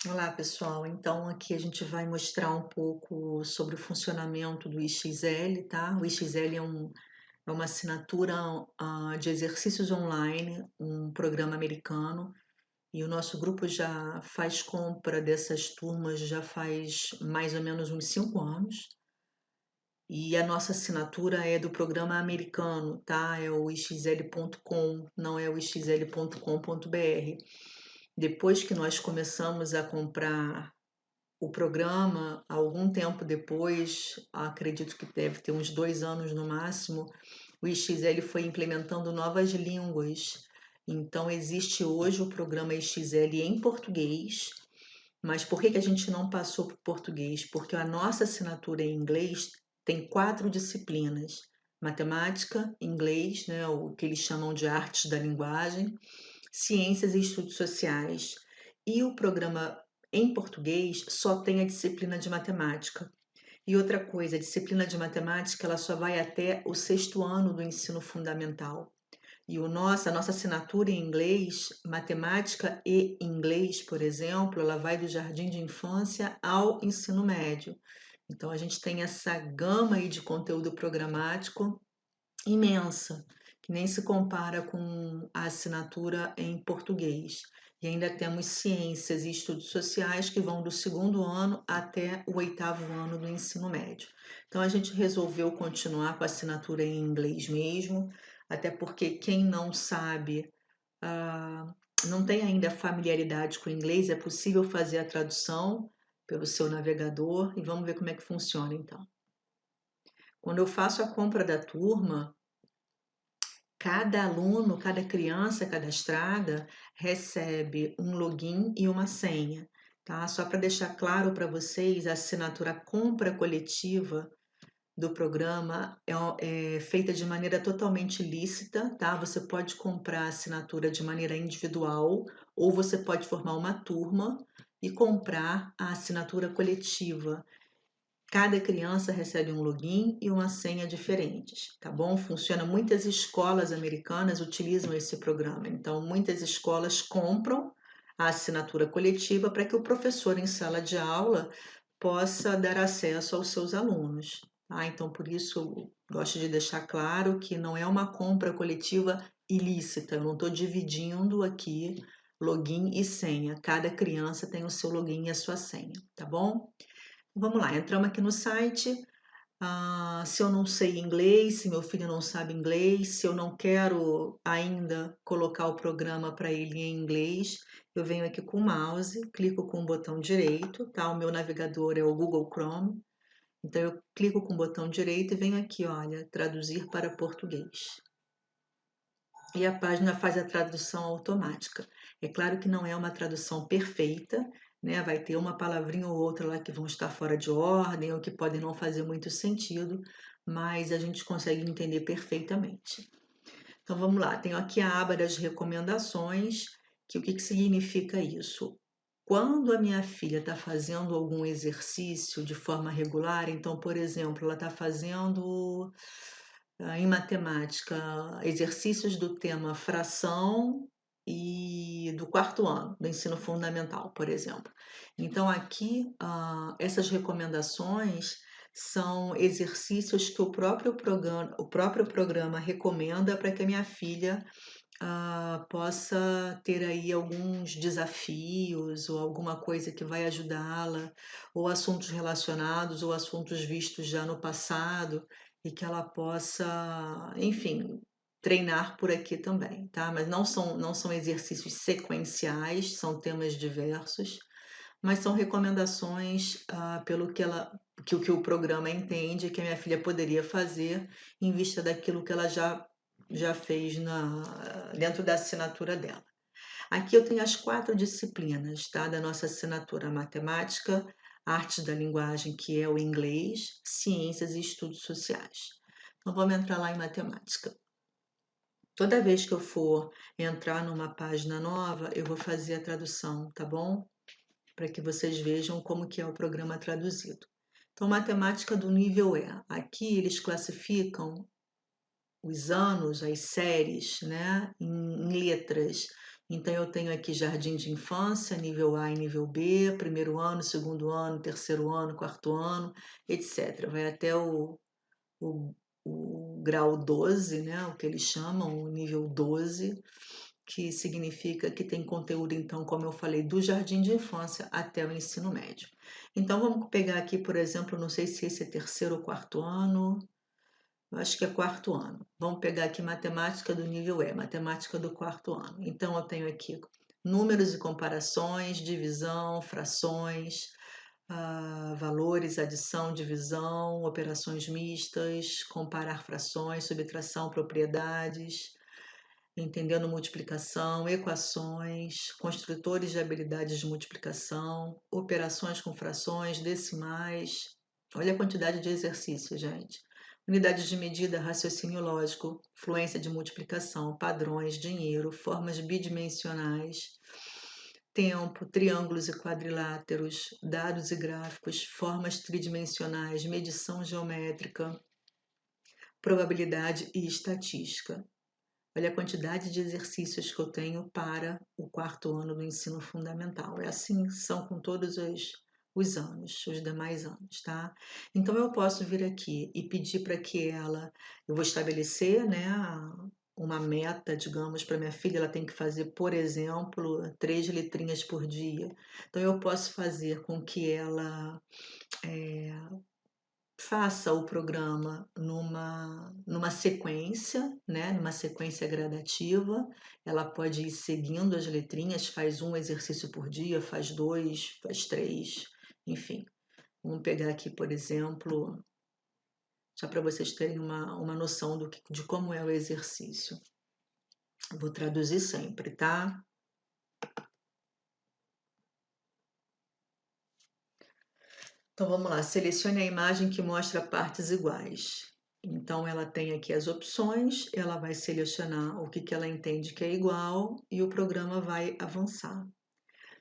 Olá, pessoal. Então, aqui a gente vai mostrar um pouco sobre o funcionamento do IXL, tá? O IXL é uma assinatura de exercícios online, um programa americano, e o nosso grupo já faz compra dessas turmas já faz mais ou menos uns 5 anos. E a nossa assinatura é do programa americano, tá? É o ixl.com, não é o ixl.com.br. Depois que nós começamos a comprar o programa, algum tempo depois, acredito que deve ter uns 2 anos no máximo, o IXL foi implementando novas línguas. Então, existe hoje o programa IXL em português, mas por que que a gente não passou para o português? Porque a nossa assinatura em inglês tem 4 disciplinas: matemática, inglês, né, o que eles chamam de artes da linguagem, ciências e estudos sociais. E o programa em português só tem a disciplina de matemática. E outra coisa, a disciplina de matemática ela só vai até o 6º ano do ensino fundamental. E a nossa assinatura em inglês, matemática e inglês, por exemplo, ela vai do jardim de infância ao ensino médio. Então a gente tem essa gama aí de conteúdo programático imensa, que nem se compara com a assinatura em português. E ainda temos ciências e estudos sociais que vão do 2º ano até o 8º ano do ensino médio. Então a gente resolveu continuar com a assinatura em inglês mesmo, até porque quem não sabe, ah, não tem ainda familiaridade com o inglês, é possível fazer a tradução pelo seu navegador e vamos ver como é que funciona então. Quando eu faço a compra da turma, cada aluno, cada criança cadastrada recebe um login e uma senha, tá? Só para deixar claro para vocês, a assinatura compra coletiva do programa é feita de maneira totalmente lícita, tá? Você pode comprar a assinatura de maneira individual ou você pode formar uma turma e comprar a assinatura coletiva. Cada criança recebe um login e uma senha diferentes, tá bom? Funciona. Muitas escolas americanas utilizam esse programa. Então, muitas escolas compram a assinatura coletiva para que o professor em sala de aula possa dar acesso aos seus alunos. Tá? Então, por isso, eu gosto de deixar claro que não é uma compra coletiva ilícita. Eu não estou dividindo aqui login e senha. Cada criança tem o seu login e a sua senha, tá bom? Vamos lá, entramos aqui no site. Se eu não sei inglês, se meu filho não sabe inglês, se eu não quero ainda colocar o programa para ele em inglês, eu venho aqui com o mouse, clico com o botão direito, tá? O meu navegador é o Google Chrome, então eu clico com o botão direito e venho aqui, olha, traduzir para português. E a página faz a tradução automática. É claro que não é uma tradução perfeita, né? Vai ter uma palavrinha ou outra lá que vão estar fora de ordem ou que podem não fazer muito sentido, mas a gente consegue entender perfeitamente. Então vamos lá, tenho aqui a aba das recomendações, que o que significa isso? Quando a minha filha está fazendo algum exercício de forma regular, então, por exemplo, ela está fazendo em matemática exercícios do tema fração e do 4º ano do ensino fundamental, por exemplo. Então, aqui, essas recomendações são exercícios que o próprio programa recomenda para que a minha filha possa ter aí alguns desafios ou alguma coisa que vai ajudá-la, ou assuntos relacionados, ou assuntos vistos já no passado, e que ela possa, enfim, treinar por aqui também, tá? Mas não são exercícios sequenciais, são temas diversos, mas são recomendações pelo que o programa entende que a minha filha poderia fazer em vista daquilo que ela já fez dentro da assinatura dela. Aqui eu tenho as 4 disciplinas, tá, da nossa assinatura: matemática, artes da linguagem, que é o inglês, ciências e estudos sociais. Então vamos entrar lá em matemática. Toda vez que eu for entrar numa página nova, eu vou fazer a tradução, tá bom? Para que vocês vejam como que é o programa traduzido. Então, matemática do nível E. Aqui eles classificam os anos, as séries, né, em letras. Então, eu tenho aqui jardim de infância, nível A e nível B, primeiro ano, segundo ano, terceiro ano, quarto ano, etc. Vai até o, o grau 12, né, o que eles chamam, o nível 12, que significa que tem conteúdo, então, como eu falei, do jardim de infância até o ensino médio. Então, vamos pegar aqui, por exemplo, não sei se esse é terceiro ou quarto ano, eu acho que é quarto ano. Vamos pegar aqui matemática do nível E, matemática do quarto ano. Então, eu tenho aqui números e comparações, divisão, frações, valores, adição, divisão, operações mistas, comparar frações, subtração, propriedades, entendendo multiplicação, equações, construtores de habilidades de multiplicação, operações com frações, decimais. Olha a quantidade de exercícios, gente. Unidades de medida, raciocínio lógico, fluência de multiplicação, padrões, dinheiro, formas bidimensionais, tempo, triângulos e quadriláteros, dados e gráficos, formas tridimensionais, medição geométrica, probabilidade e estatística. Olha a quantidade de exercícios que eu tenho para o quarto ano do ensino fundamental. É assim, são com todos os anos, os demais anos, tá? Então, eu posso vir aqui e pedir para que eu vou estabelecer, né, uma meta, digamos, para minha filha, ela tem que fazer, por exemplo, 3 letrinhas por dia. Então, eu posso fazer com que ela faça o programa numa sequência, né? Numa sequência gradativa. Ela pode ir seguindo as letrinhas, faz um exercício por dia, faz dois, faz três, enfim. Vamos pegar aqui, por exemplo, só para vocês terem uma noção de como é o exercício. Vou traduzir sempre, tá? Então vamos lá, selecione a imagem que mostra partes iguais. Então ela tem aqui as opções, ela vai selecionar o que ela entende que é igual e o programa vai avançar.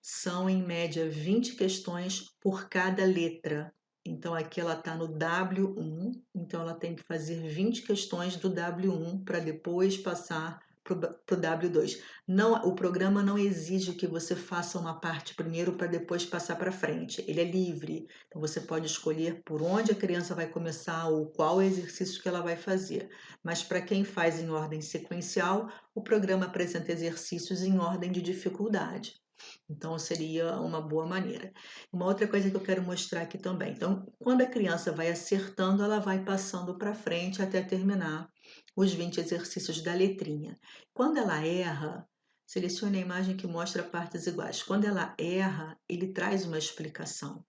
São em média 20 questões por cada letra. Então aqui ela está no W1, então ela tem que fazer 20 questões do W1 para depois passar para o W2. Não, o programa não exige que você faça uma parte primeiro para depois passar para frente. Ele é livre, então você pode escolher por onde a criança vai começar ou qual exercício que ela vai fazer. Mas para quem faz em ordem sequencial, o programa apresenta exercícios em ordem de dificuldade. Então, seria uma boa maneira. Uma outra coisa que eu quero mostrar aqui também. Então, quando a criança vai acertando, ela vai passando para frente até terminar os 20 exercícios da letrinha. Quando ela erra, selecione a imagem que mostra partes iguais. Quando ela erra, ele traz uma explicação.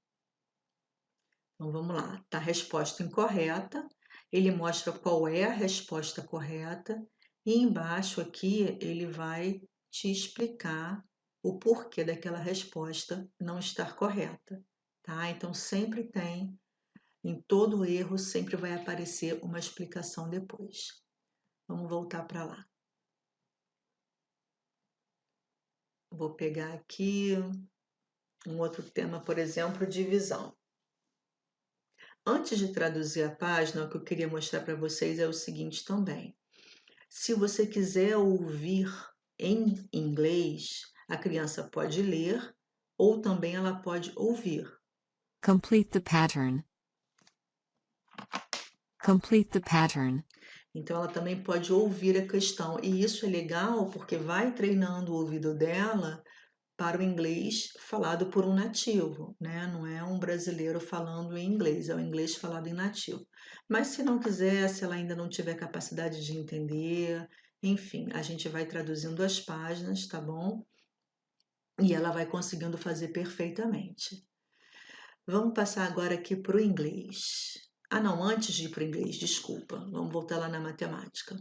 Então, vamos lá. Está a resposta incorreta. Ele mostra qual é a resposta correta. E embaixo aqui, ele vai te explicar o porquê daquela resposta não estar correta, tá? Então, sempre tem, em todo erro, sempre vai aparecer uma explicação depois. Vamos voltar para lá. Vou pegar aqui um outro tema, por exemplo, divisão. Antes de traduzir a página, o que eu queria mostrar para vocês é o seguinte também. Se você quiser ouvir em inglês, a criança pode ler ou também ela pode ouvir. Complete the pattern. Complete the pattern. Então, ela também pode ouvir a questão. E isso é legal porque vai treinando o ouvido dela para o inglês falado por um nativo, né? Não é um brasileiro falando em inglês, é o inglês falado em nativo. Mas se não quiser, se ela ainda não tiver capacidade de entender, enfim, a gente vai traduzindo as páginas, tá bom? E ela vai conseguindo fazer perfeitamente. Vamos passar agora aqui para o inglês. Ah, não, antes de ir para o inglês, desculpa. Vamos voltar lá na matemática.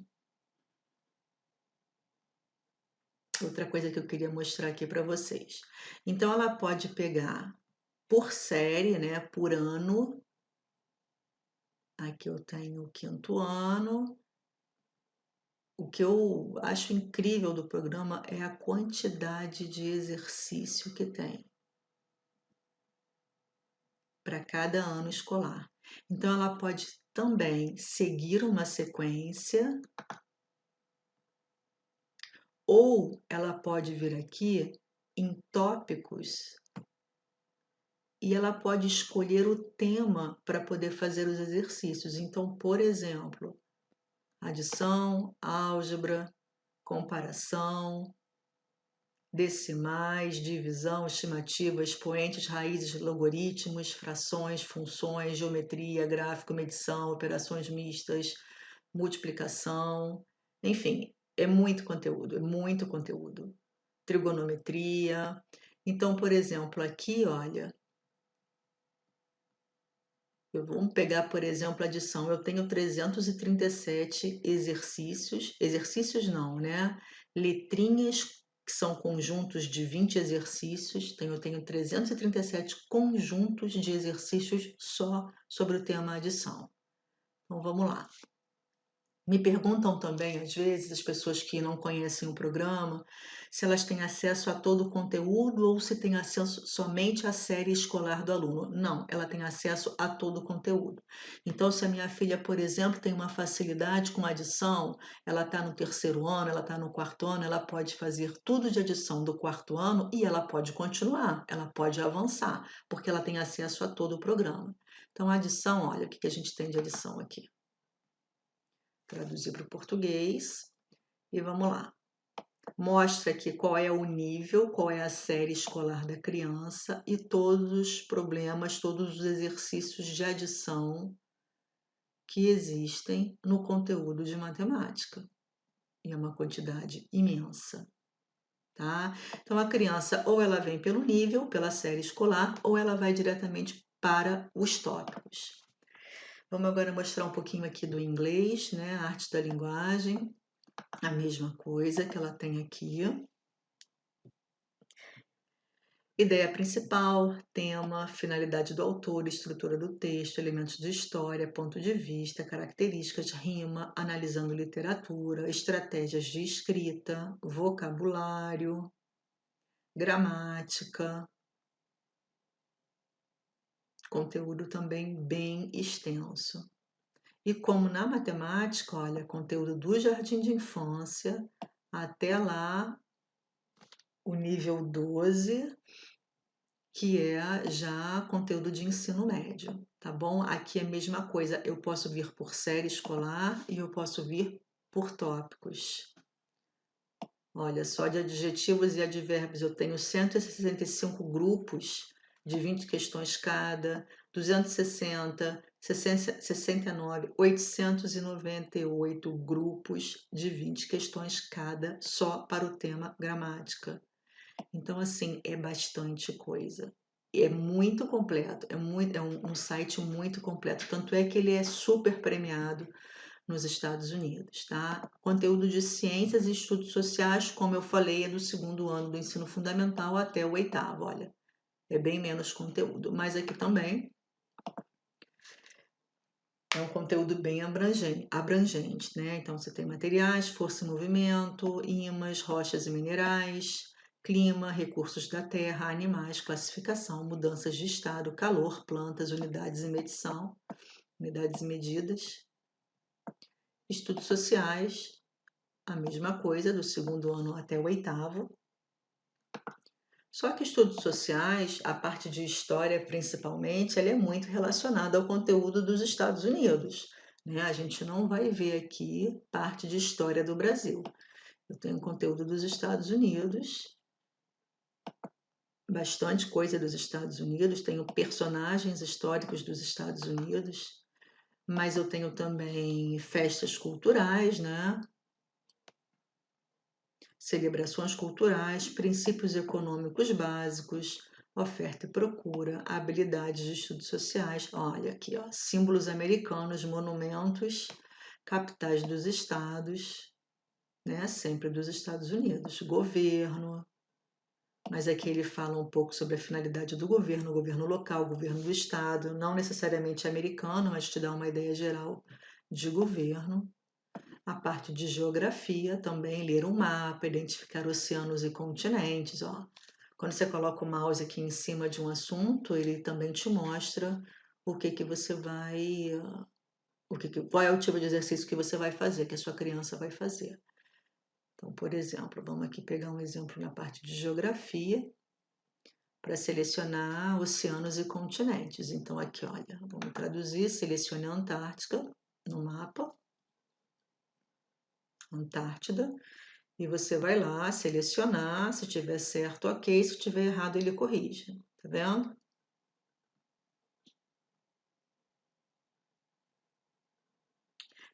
Outra coisa que eu queria mostrar aqui para vocês. Então, ela pode pegar por série, né, por ano. Aqui eu tenho o quinto ano. O que eu acho incrível do programa é a quantidade de exercício que tem para cada ano escolar. Então, ela pode também seguir uma sequência ou ela pode vir aqui em tópicos e ela pode escolher o tema para poder fazer os exercícios. Então, por exemplo, adição, álgebra, comparação, decimais, divisão, estimativa, expoentes, raízes, logaritmos, frações, funções, geometria, gráfico, medição, operações mistas, multiplicação, enfim, é muito conteúdo, é muito conteúdo. Trigonometria. Então, por exemplo, aqui, olha, vamos pegar, por exemplo, a adição. Eu tenho 337 exercícios, exercícios não, né? Letrinhas que são conjuntos de 20 exercícios. Eu tenho 337 conjuntos de exercícios só sobre o tema adição. Então, vamos lá. Me perguntam também, às vezes, as pessoas que não conhecem o programa, se elas têm acesso a todo o conteúdo ou se têm acesso somente à série escolar do aluno. Não, ela tem acesso a todo o conteúdo. Então, se a minha filha, por exemplo, tem uma facilidade com adição, ela está no terceiro ano, ela está no quarto ano, ela pode fazer tudo de adição do quarto ano e ela pode continuar, ela pode avançar, porque ela tem acesso a todo o programa. Então, a adição, olha, o que a gente tem de adição aqui? Traduzir para o português e vamos lá. Mostra aqui qual é o nível, qual é a série escolar da criança e todos os problemas, todos os exercícios de adição que existem no conteúdo de matemática. E é uma quantidade imensa, tá? Então a criança ou ela vem pelo nível, pela série escolar, ou ela vai diretamente para os tópicos. Vamos agora mostrar um pouquinho aqui do inglês, né? A arte da linguagem. A mesma coisa que ela tem aqui. Ideia principal, tema, finalidade do autor, estrutura do texto, elementos de história, ponto de vista, características, rima, analisando literatura, estratégias de escrita, vocabulário, gramática, conteúdo também bem extenso. E como na matemática, olha, conteúdo do jardim de infância até lá o nível 12, que é já conteúdo de ensino médio, tá bom? Aqui é a mesma coisa, eu posso vir por série escolar e eu posso vir por tópicos. Olha, só de adjetivos e advérbios eu tenho 165 grupos de 20 questões cada, 260, 69, 898 grupos de 20 questões cada só para o tema gramática. Então, assim, é bastante coisa. É muito completo, é um site muito completo. Tanto é que ele é super premiado nos Estados Unidos, tá? Conteúdo de ciências e estudos sociais, como eu falei, é do segundo ano do ensino fundamental até o oitavo, olha. É bem menos conteúdo, mas aqui também é um conteúdo bem abrangente, né? Então, você tem materiais, força e movimento, ímãs, rochas e minerais, clima, recursos da terra, animais, classificação, mudanças de estado, calor, plantas, unidades e medição, unidades e medidas, estudos sociais, a mesma coisa, do segundo ano até o oitavo. Só que estudos sociais, a parte de história principalmente, ela é muito relacionada ao conteúdo dos Estados Unidos, né? A gente não vai ver aqui parte de história do Brasil. Eu tenho conteúdo dos Estados Unidos, bastante coisa dos Estados Unidos, tenho personagens históricos dos Estados Unidos, mas eu tenho também festas culturais, né? Celebrações culturais, princípios econômicos básicos, oferta e procura, habilidades de estudos sociais. Olha aqui, ó, símbolos americanos, monumentos, capitais dos estados, né? Sempre dos Estados Unidos, governo. Mas aqui ele fala um pouco sobre a finalidade do governo, o governo local, o governo do estado, não necessariamente americano, mas te dá uma ideia geral de governo. A parte de geografia também, ler um mapa, identificar oceanos e continentes, ó. Quando você coloca o mouse aqui em cima de um assunto, ele também te mostra o que que você vai, qual é o tipo de exercício que você vai fazer, que a sua criança vai fazer. Então, por exemplo, vamos aqui pegar um exemplo na parte de geografia, para selecionar oceanos e continentes. Então, aqui, olha, vamos traduzir, selecione a Antártica no mapa, Antártida, e você vai lá selecionar, se tiver certo, ok, se tiver errado, ele corrige, tá vendo?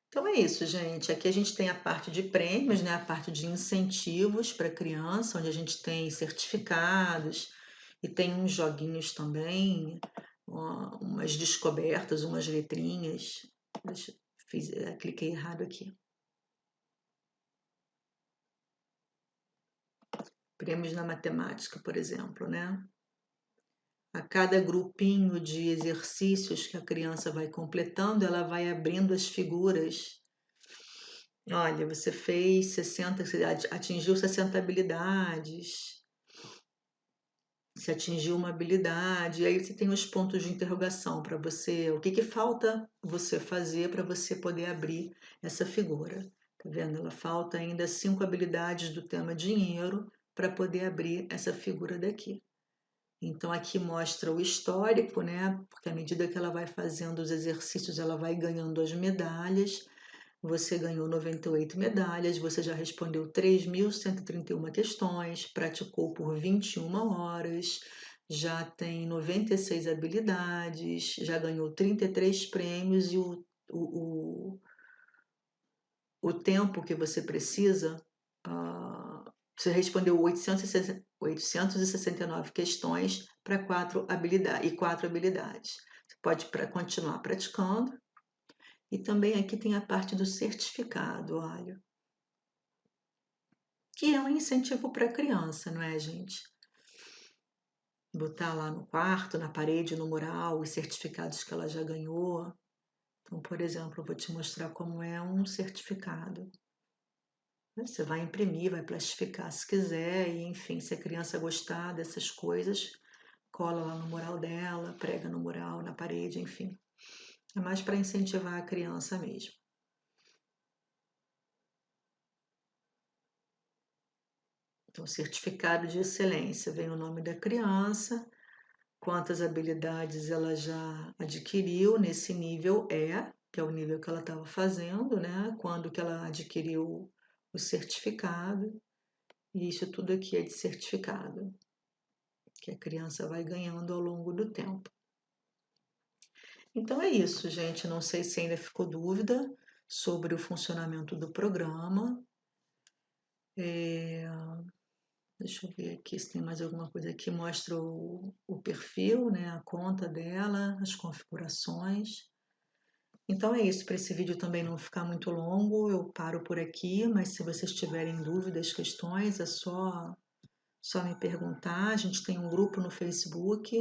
Então é isso, gente. Aqui a gente tem a parte de prêmios, né? A parte de incentivos para criança, onde a gente tem certificados e tem uns joguinhos também, umas descobertas, umas letrinhas. Deixa, cliquei errado aqui. Prêmios na matemática, por exemplo, né? A cada grupinho de exercícios que a criança vai completando, ela vai abrindo as figuras. Olha, você fez 60, você atingiu 60 habilidades, você atingiu uma habilidade, e aí você tem os pontos de interrogação para você, o que que falta você fazer para você poder abrir essa figura. Tá vendo? Ela falta ainda 5 habilidades do tema dinheiro para poder abrir essa figura daqui. Então aqui mostra o histórico, né? Porque à medida que ela vai fazendo os exercícios, ela vai ganhando as medalhas. Você ganhou 98 medalhas, você já respondeu 3.131 questões, praticou por 21 horas, já tem 96 habilidades, já ganhou 33 prêmios e o tempo que você precisa, você respondeu 869 questões para 4 habilidades. Você pode continuar praticando. E também aqui tem a parte do certificado, olha, que é um incentivo para a criança, não é, gente? Botar lá no quarto, na parede, no mural, os certificados que ela já ganhou. Então, por exemplo, eu vou te mostrar como é um certificado. Você vai imprimir, vai plastificar se quiser, e enfim, se a criança gostar dessas coisas, cola lá no mural dela, prega no mural, na parede, enfim. É mais para incentivar a criança mesmo. Então, certificado de excelência, vem o nome da criança, quantas habilidades ela já adquiriu nesse nível E, que é o nível que ela estava fazendo, né? Quando que ela adquiriu o certificado, e isso tudo aqui é de certificado, que a criança vai ganhando ao longo do tempo. Então é isso, gente. Não sei se ainda ficou dúvida sobre o funcionamento do programa. Deixa eu ver aqui se tem mais alguma coisa aqui. Mostra o perfil, né? A conta dela, as configurações. Então é isso. Para esse vídeo também não ficar muito longo, eu paro por aqui. Mas se vocês tiverem dúvidas, questões, é só me perguntar. A gente tem um grupo no Facebook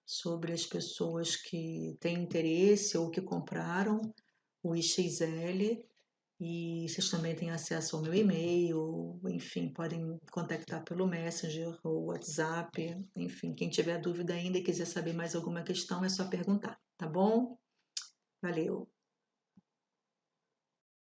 sobre as pessoas que têm interesse ou que compraram o IXL. E vocês também têm acesso ao meu e-mail, enfim, podem contactar pelo Messenger ou WhatsApp. Enfim, quem tiver dúvida ainda e quiser saber mais alguma questão, é só perguntar, tá bom? Valeu!